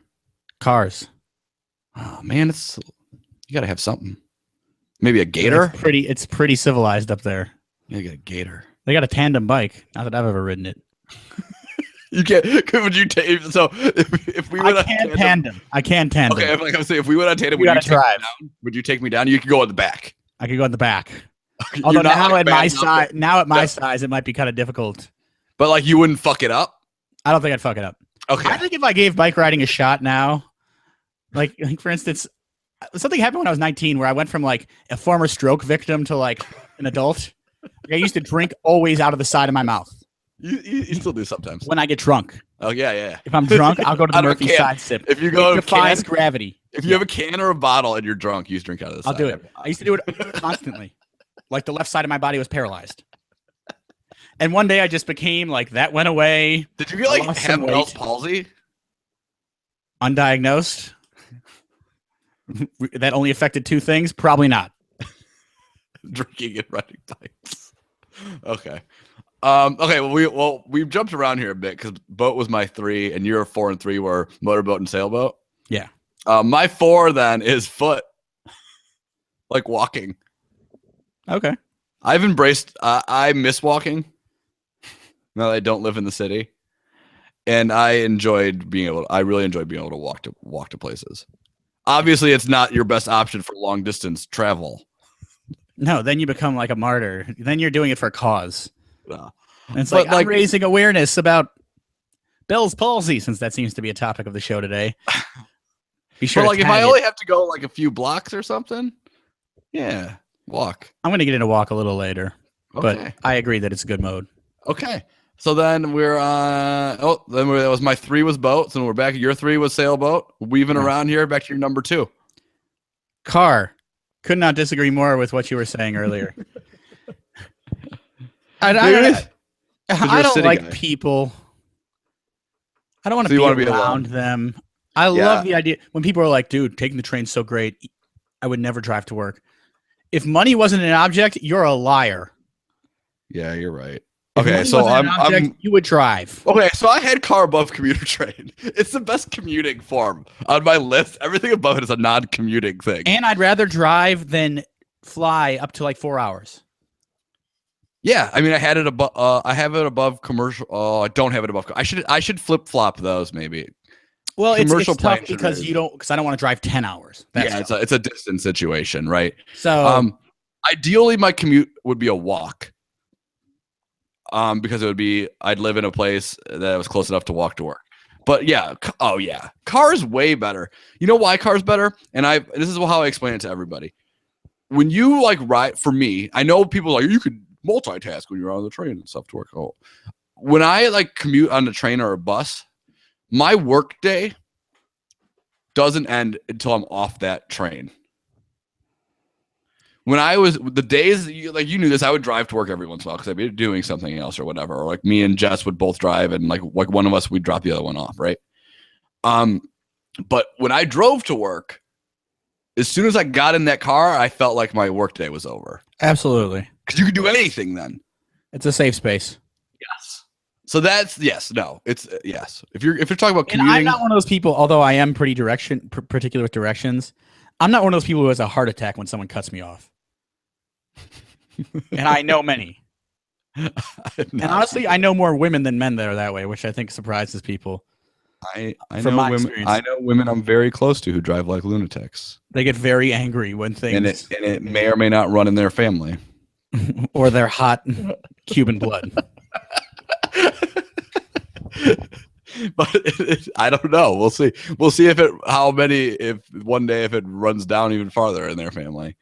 cars. Oh man, you gotta have something. Maybe a gator? It's pretty civilized up there. Yeah, you got a gator. They got a tandem bike. Not that I've ever ridden it. You can't. Would you take? So if we went I can tandem. I can tandem. Okay, like I'm saying, if we went on tandem, You would you gotta take me drive. down? Would you take me down? You could go in the back. I could go in the back. You're Although not, now like, at my bad enough, size, it might be kind of difficult. but like you wouldn't fuck it up. I don't think I'd fuck it up. Okay. I think if I gave bike riding a shot now, like for instance, something happened when I was 19 where I went from like a former stroke victim to like an adult. Like, I used to drink always out of the side of my mouth You still do sometimes. when I get drunk. Oh yeah. If I'm drunk, I'll go to the Out of a Murphy can. side sip. If you It go to defies can, gravity. if you have a can or a bottle and you're drunk, you just drink out of the I'll side. do it. I used to do it constantly. Like the left side of my body was paralyzed. And one day I just became like, that went away, Did you get like lost have some Bell's weight. palsy? undiagnosed. That only affected two things? Probably not. Drinking and riding bikes. Okay. Okay. Well, we've jumped around here a bit because boat was my 3, and your 4 and 3 were motorboat and sailboat. Yeah. My 4 then is foot, like walking. Okay. I've embraced. I miss walking. Now that I don't live in the city, and I really enjoyed being able to walk to places. Obviously, it's not your best option for long distance travel. No, then you become like a martyr. Then you're doing it for a cause. Uh, And it's But, like, I'm raising awareness about Bell's palsy, since that seems to be a topic of the show today. Be sure but to like if tag I it. only have to go like a few blocks or something, yeah, walk. I'm going to get into walk a little later, Okay. but I agree that it's a good mode. Okay. So then we're that was my 3 was boat. So we're back. Your 3 was sailboat. Weaving Nice. around here. Back to your number 2. Car. Could not disagree more with what you were saying earlier. I you're a don't city like guy. people. I don't want So you to wanna be be around alone. them. I love the idea when people are like, dude, taking the train's so great. I would never drive to work. If money wasn't an object, you're a liar. Yeah, you're right. If Okay, money so wasn't an object, I'm you would drive. okay. So I had car above commuter train. It's the best commuting form on my list. Everything above it is a non-commuting thing. And I'd rather drive than fly up to like 4 hours. Yeah, I mean, I had it above. I have it above commercial. Oh, I don't have it above. I should flip flop those maybe. Well, it's Commercial tough plane because should- because I don't want to drive 10 hours. That's Yeah, tough. it's a distance situation, right? So Ideally, my commute would be a walk. Because I'd live in a place that was close enough to walk to work. But yeah, car is way better. You know why car's better? And this is how I explain it to everybody. When you like ride, for me, I know people are like, you could multitask when you're on the train and stuff to work. Oh, when I like commute on the train or a bus, my work day doesn't end until I'm off that train. When I was the days you knew this, I would drive to work every once in a while because I'd be doing something else or whatever. Or like me and Jess would both drive, and like one of us would drop the other one off, right? But when I drove to work, as soon as I got in that car, I felt like my workday was over absolutely. because you could do anything then. It's a safe space. Yes. So that's yes, no, it's yes. If you're talking about And commuting, I'm not one of those people, although I am pretty particular with directions. I'm not one of those people who has a heart attack when someone cuts me off. And I know many. And honestly, I know more women than men that are that way, which I think surprises people. I From know my women. experience. I know women I'm very close to who drive like lunatics, They get very angry when and things it may or may not run in their family. or they're hot Cuban blood. But I don't know. We'll see. We'll see if one day if it runs down even farther in their family.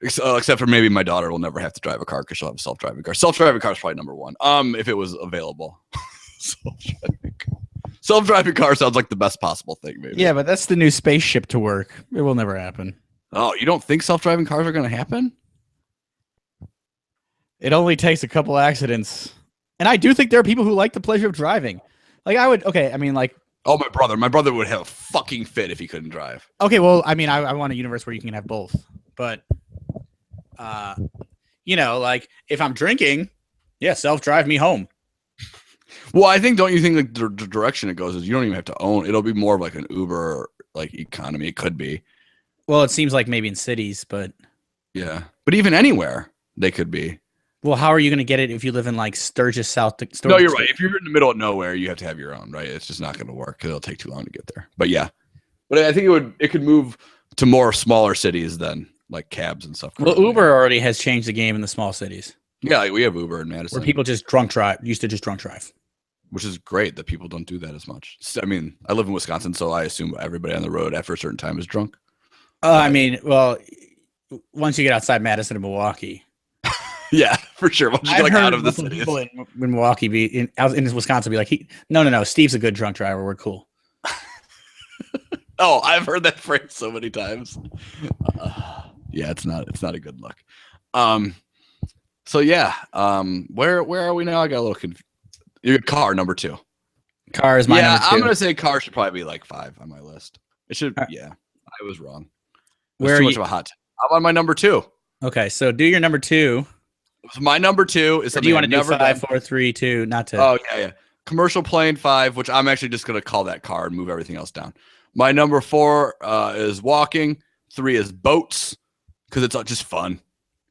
Except for maybe my daughter will never have to drive a car because she'll have a self-driving car. Self-driving car is probably number one. If it was available. Self-driving car sounds like the best possible thing, maybe. Yeah, but that's the new spaceship to work. It will never happen. Oh, you don't think self-driving cars are going to happen? It only takes a couple accidents. And I do think there are people who like the pleasure of driving. Like I would, okay, I mean like, oh, my brother would have a fucking fit if he couldn't drive. okay, well, I mean, I want a universe where you can have both. But, like if I'm drinking, yeah, self-drive me home. Well, don't you think like the direction it goes is you don't even have to own, it'll be more of like an Uber, like economy. It could be. Well, it seems like maybe in cities, but. Yeah. But even anywhere they could be. Well, how are you going to get it if you live in like Sturgis, South? No, you're right. If you're in the middle of nowhere, you have to have your own, right? It's just not going to work because it'll take too long to get there. But yeah, but I think it could move to more smaller cities than like cabs and stuff. Well, Uber already has changed the game in the small cities. Yeah, like we have Uber in Madison, where people just used to just drunk drive, which is great that people don't do that as much. I mean, I live in Wisconsin, so I assume everybody on the road after a certain time is drunk. I mean, well, once you get outside Madison and Milwaukee. Yeah, for sure. Once you get out of the city, people in Milwaukee in Wisconsin be like, no, Steve's a good drunk driver. We're cool. Oh, I've heard that phrase so many times. Yeah, it's not a good look. So yeah, where are we now? I got a little confused. Your car number 2. Car is my number 2. I'm gonna say car should probably be like 5 on my list. It should. Yeah, I was wrong. Where too much of a hot. I'm on my number 2. Okay, so do your number 2. So my number 2 is. Do you want to do 5, 4, 3, 2? Not to. Oh yeah. Commercial plane 5, which I'm actually just gonna call that car and move everything else down. My number 4 is walking. 3 is boats because it's just fun.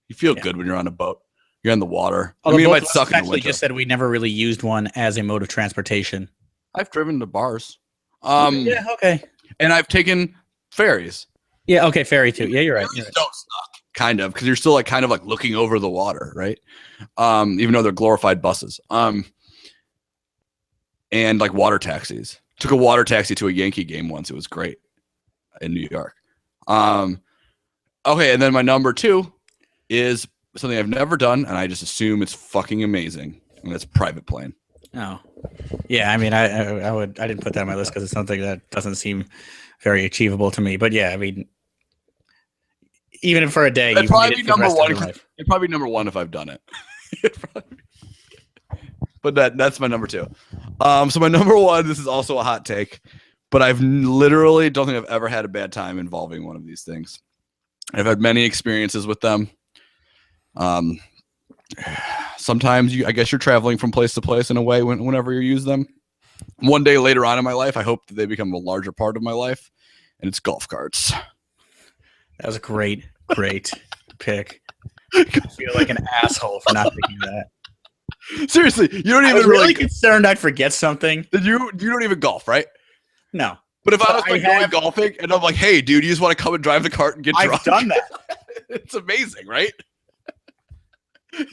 You feel good when you're on a boat. You're in the water. Although it might suck in the actually winter. Just said we never really used one as a mode of transportation. I've driven to bars. Yeah. Okay. And I've taken ferries. Yeah. Okay. Ferry too. Yeah, you're right. Don't suck, kind of, because you're still like kind of like looking over the water, right? Even though they're glorified buses. And like water taxis. Took a water taxi to a Yankee game once. It was great in New York. Okay, and then my number 2 is something I've never done, and I just assume it's fucking amazing, and that's private plane. Oh, yeah. I mean, I didn't put that on my list because it's something that doesn't seem very achievable to me. But yeah, I mean, even for a day, it'd probably be number 1. It'd probably be number 1 if I've done it. But that's my number 2. So my number 1, this is also a hot take, but I've literally don't think I've ever had a bad time involving one of these things. I've had many experiences with them. Sometimes I guess you're traveling from place to place in a way whenever you use them. One day later on in my life, I hope that they become a larger part of my life, and it's golf carts. That was a great pick. I feel like an asshole for not picking that. Seriously, you don't even really concerned I'd forget something. You don't even golf, right? No. But if I was like going golfing and I'm like, hey, dude, you just want to come and drive the cart and get drunk? I've done that. It's amazing, right?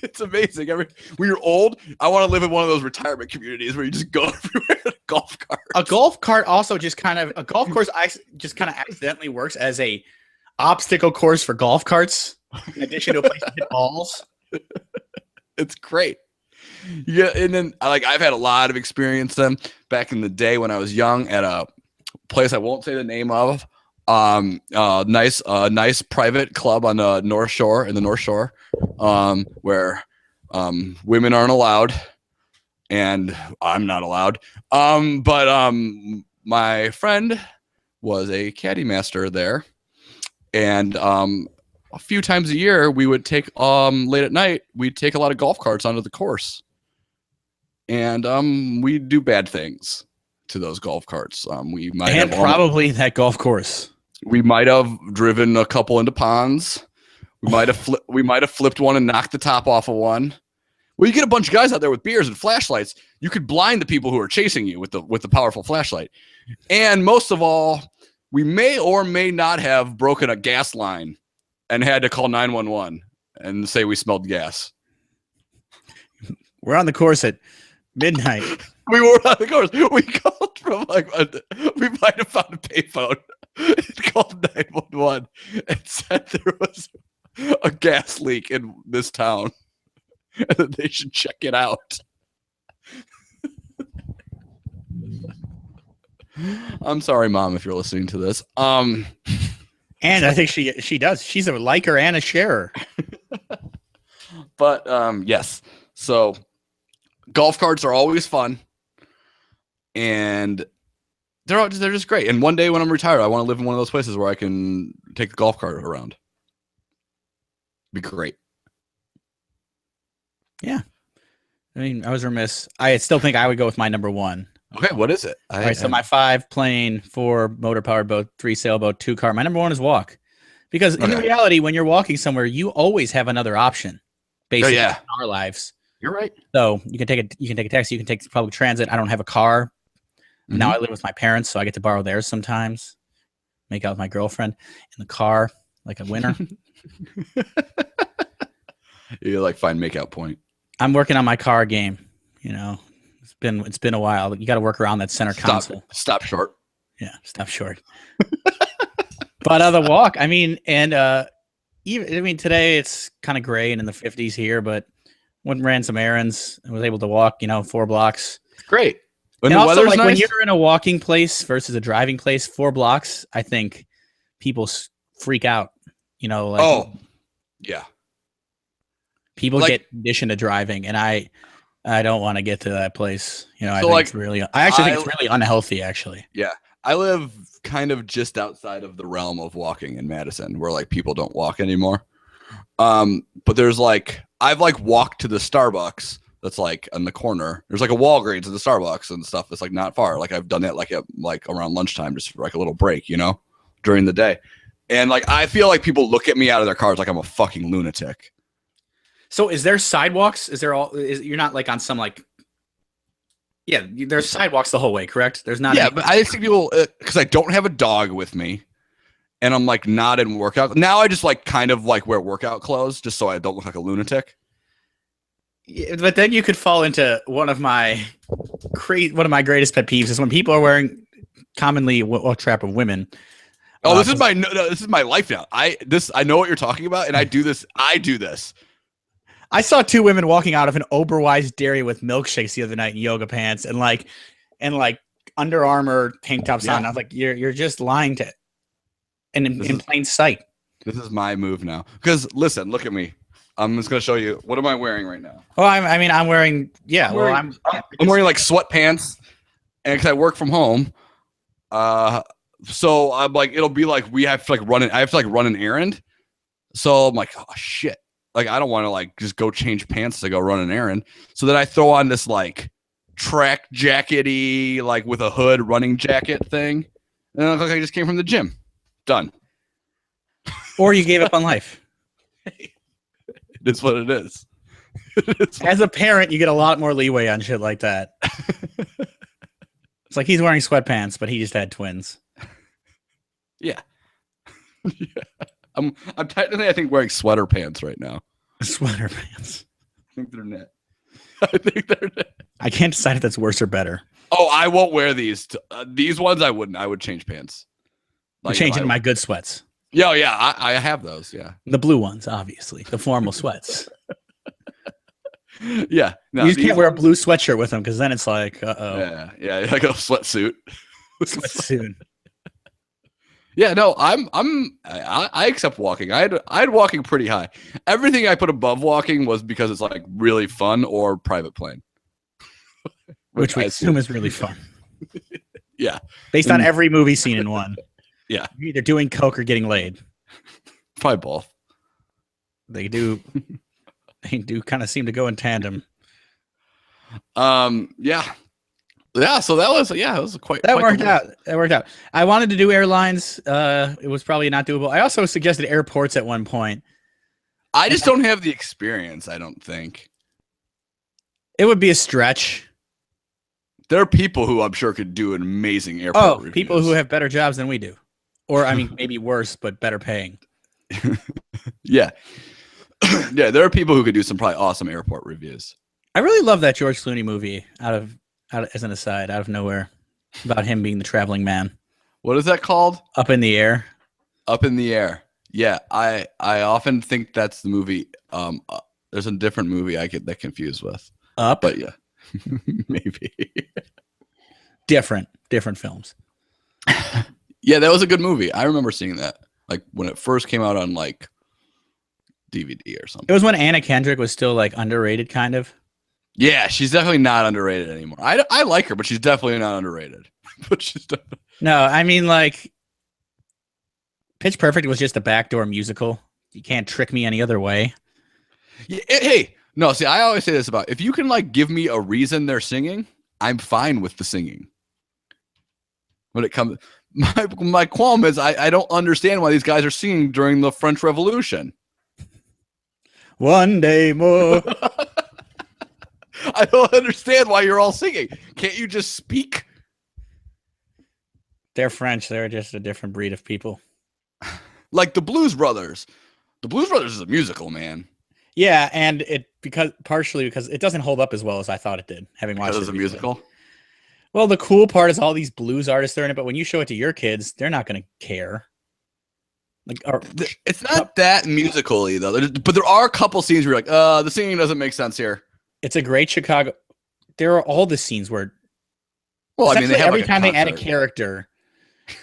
It's amazing. When you're old, I want to live in one of those retirement communities where you just go everywhere in a golf cart. A golf cart also a golf course just kind of accidentally works as a obstacle course for golf carts in addition to a place to hit balls. It's great. Yeah, and then I've had a lot of experience them back in the day when I was young at a place I won't say the name of. Nice private club on the North Shore, where women aren't allowed, and I'm not allowed. But my friend was a caddy master there, and a few times a year we would take late at night we'd take a lot of golf carts onto the course, and we'd do bad things to those golf carts. We might have probably that golf course. We might have driven a couple into ponds. We might have flipped one and knocked the top off of one. Well, you get a bunch of guys out there with beers and flashlights. You could blind the people who are chasing you with the powerful flashlight. And most of all, we may or may not have broken a gas line and had to call 911 and say we smelled gas. We're on the course at midnight. We were on the course. We called from we might have found a payphone. Called 911 and said there was a gas leak in this town and that they should check it out. I'm sorry, Mom, if you're listening to this. And I think she does. She's a liker and a sharer. But yes. So golf carts are always fun. And they're just great. And one day when I'm retired, I want to live in one of those places where I can take the golf cart around. Be great. Yeah. I mean, I was remiss. I still think I would go with my number one. Okay, what is it? All right, so my 5 plane, 4 motor powered boat, 3 sailboat, 2 car. My number one is walk. Because in reality, when you're walking somewhere, you always have another option. Basically, in our lives. You're right. So you can take a taxi, you can take public transit. I don't have a car. Now I live with my parents, so I get to borrow theirs sometimes. Make out with my girlfriend in the car like a winner. You like find makeout point. I'm working on my car game. You know, it's been a while. You got to work around that center console. Stop short. Yeah, stop short. But the walk, I mean, and today it's kind of gray and in the 50s here, but went and ran some errands and was able to walk, 4 blocks. Great. When the weather's nice. When you're in a walking place versus a driving place, 4 blocks, I think people freak out. Yeah. People get conditioned to driving, and I don't want to get to that place. I think it's really. I actually think it's really unhealthy. Actually. Yeah, I live kind of just outside of the realm of walking in Madison, where people don't walk anymore. But there's I've walked to the Starbucks. That's on the corner. There's a Walgreens and the Starbucks and stuff that's not far. I've done that around lunchtime, just for a little break, during the day. And I feel like people look at me out of their cars like I'm a fucking lunatic. So is there sidewalks? You're not on some there's sidewalks the whole way, correct? There's not. Yeah, but I think people, because I don't have a dog with me and I'm not in workout. Now I just kind of wear workout clothes just so I don't look like a lunatic. Yeah, but then you could fall into one of my greatest pet peeves is when people are wearing commonly a trap of women. Oh, this is my life now. I know what you're talking about, and I do this. I saw 2 women walking out of an Oberweis dairy with milkshakes the other night in yoga pants and Under Armour tank tops on. I was like, you're just lying to, and in plain sight. This is my move now. Because listen, look at me. I'm just gonna show you. What am I wearing right now? Well, I'm wearing. Yeah. I'm wearing sweatpants, and because I work from home, so I'm it'll be we have to run it. I have to run an errand. So I'm oh shit. I don't want to just go change pants to go run an errand. So then I throw on this track jackety with a hood running jacket thing, and I look like I just came from the gym. Done. Or you gave up on life. It's what it is. As a parent, you get a lot more leeway on shit like that. It's he's wearing sweatpants, but he just had twins. Yeah. I'm technically, I think, wearing sweater pants right now. Sweater pants. I think they're net. I can't decide if that's worse or better. Oh, I won't wear these. These ones I wouldn't. I would change pants. Change into my good sweats. Yeah, I have those. Yeah, the blue ones, obviously, the formal sweats. Yeah, no, you just can't wear a blue sweatshirt with them because then it's uh oh. Yeah, like a sweatsuit. Sweatsuit. Yeah, no, I accept walking. I had walking pretty high. Everything I put above walking was because it's really fun or private plane, which we assume is really fun. Yeah, based on every movie scene in one. Yeah, you're either doing coke or getting laid. Probably both. They do. They do kind of seem to go in tandem. Yeah. So that was quite. That worked out. That worked out. I wanted to do airlines. It was probably not doable. I also suggested airports at one point. I just don't have the experience. I don't think. It would be a stretch. There are people who I'm sure could do an amazing airport reviews. People who have better jobs than we do. Or, I mean, maybe worse, but better paying. Yeah. Yeah, there are people who could do some probably awesome airport reviews. I really love that George Clooney movie, as an aside, out of nowhere, about him being the traveling man. What is that called? Up in the Air. Up in the Air. Yeah, I often think that's the movie. There's a different movie I get that confused with. Up? But yeah, maybe. Different films. Yeah, that was a good movie. I remember seeing that, like when it first came out on like DVD or something. It was when Anna Kendrick was still like underrated, kind of. Yeah, she's definitely not underrated anymore. I like her, but she's definitely not underrated. But she's definitely... No, I mean like Pitch Perfect was just a backdoor musical. You can't trick me any other way. Yeah, hey, no, see, I always say this about if you can like give me a reason they're singing, I'm fine with the singing. When it comes, my qualm is I don't understand why these guys are singing during the French Revolution. One day more. I don't understand why you're all singing. Can't you just speak? They're French. They're just a different breed of people. Like the Blues Brothers. The Blues Brothers is a musical, man. Yeah, and partially because it doesn't hold up as well as I thought it did, having watched it. Because it's a musical? Well, the cool part is all these blues artists are in it, but when you show it to your kids, they're not going to care. It's not that musical-y, though. But there are a couple scenes where you're like, the singing doesn't make sense here. It's a great Chicago. There are all the scenes where, well, I mean, they have every like time they add a character,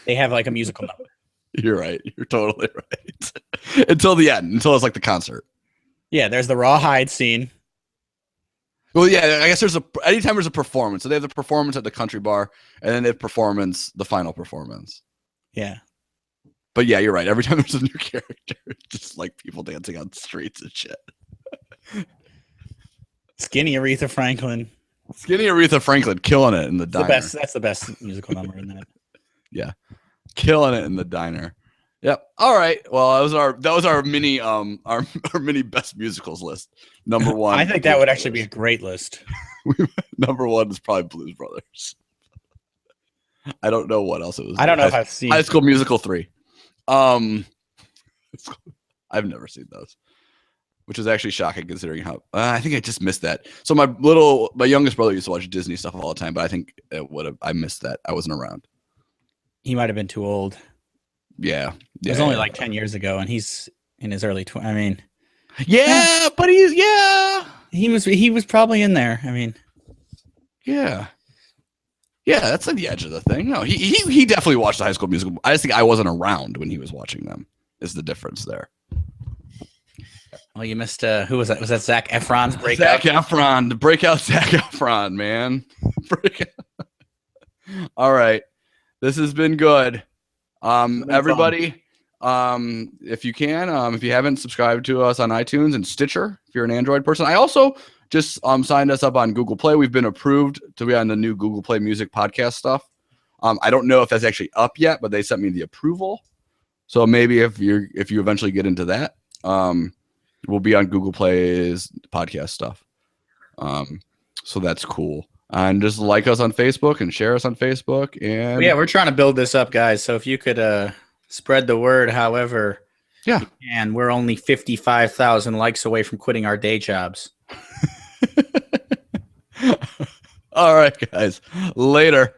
they have like a musical number. You're right. You're totally right. Until the end, until it's like the concert. Yeah, there's the rawhide scene. Well, yeah, I guess anytime there's a performance. So they have the performance at the country bar, and then they have the final performance. Yeah. But yeah, you're right. Every time there's a new character, it's just like people dancing on the streets and shit. Skinny Aretha Franklin. Skinny Aretha Franklin killing it in the diner. That's the best musical number in that. Yeah. Killing it in the diner. Yep. All right. Well, that was our mini our mini best musicals list. Number one. I think that would actually be a great list. Number one is probably Blues Brothers. I don't know what else it was. I don't know if I've seen High School Musical 3. I've never seen those, which is actually shocking considering how I think I just missed that. So my youngest brother used to watch Disney stuff all the time, but I think I missed that. I wasn't around. He might have been too old. Yeah. It was only like 10 years ago, and he's in his early 20s. I mean, yeah, but he was probably in there. I mean, yeah, that's like the edge of the thing. No, he definitely watched the High School Musical. I just think I wasn't around when he was watching them. Is the difference there? Well, you missed who was that? Was that Zac Efron's breakout? Zac Efron, the breakout Zac Efron, man. All right, this has been good. Everybody, if you can, if you haven't subscribed to us on iTunes and Stitcher, if you're an Android person, I also just signed us up on Google Play. We've been approved to be on the new Google Play Music podcast stuff. I don't know if that's actually up yet, but they sent me the approval. So maybe if you eventually get into that, we'll be on Google Play's podcast stuff. So that's cool. And just like us on Facebook and share us on Facebook. And yeah, we're trying to build this up, guys. So if you could spread the word, however, yeah, and we're only 55,000 likes away from quitting our day jobs. All right, guys. Later.